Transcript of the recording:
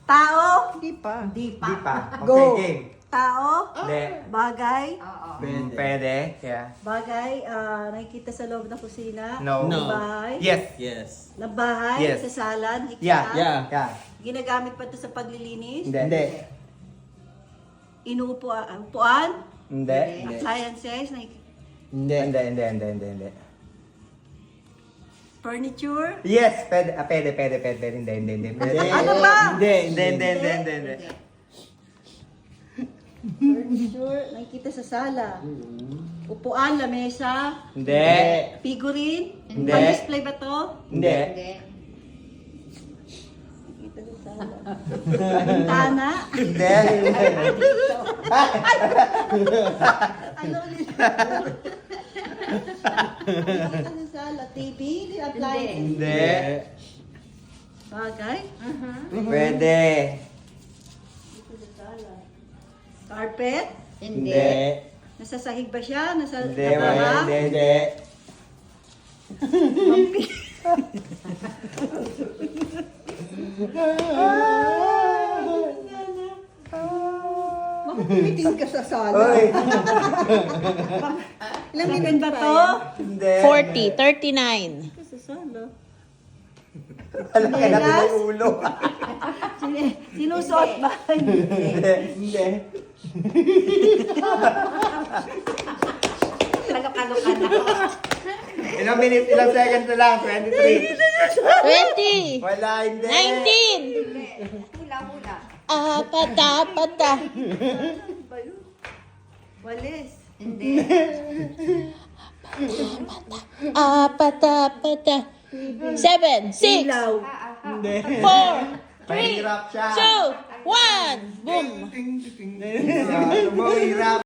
Tao. Hindi pa. Di Di pa. Okay, Go. game. Tao. Hindi. Bagay. Pwede. Yeah. Bagay. Nakikita sa loob ng kusina. No. No. Bahay. Yes. Yes. Na bahay. Yes. Sa sala. Nakikita. Yeah. Yeah. Ginagamit pa ito sa paglilinis. Hindi. Upuan. Hindi. Appliances. Hindi. Furniture. Yes, pwede. Hindi. Ano ba? Hindi. Furniture. Nakikita sa sala. Upuan. Lamesa. Hindi. Figurine. Hindi. Pang-display ba to? Hindi. Nakikita sa sala. Bintana. Hindi. Ano ulit? Nakikita sa sala. TV. Appliance. Hindi. Bagay. Pwede. Nakikita sa sala. Carpet. Hindi. Nasa sahig ba siya? Nasa Hindi. labahan? Hindi. Makukulitin ka sa sala. Oy. Ilang minute ba to? Hindi. 40, 39. Sa sala. Alam ka natin may ulo. Sinusuot ba? Hindi. Tagapalukan ako. Ilang minutes, ilang seconds na lang? 23. 20, Wala, hindi. 19. Hula. Pata. Walis. Pata. 7, 6, Ilaw. 4, 3, Mahirap siya. 2, 1. Boom. Mahirap.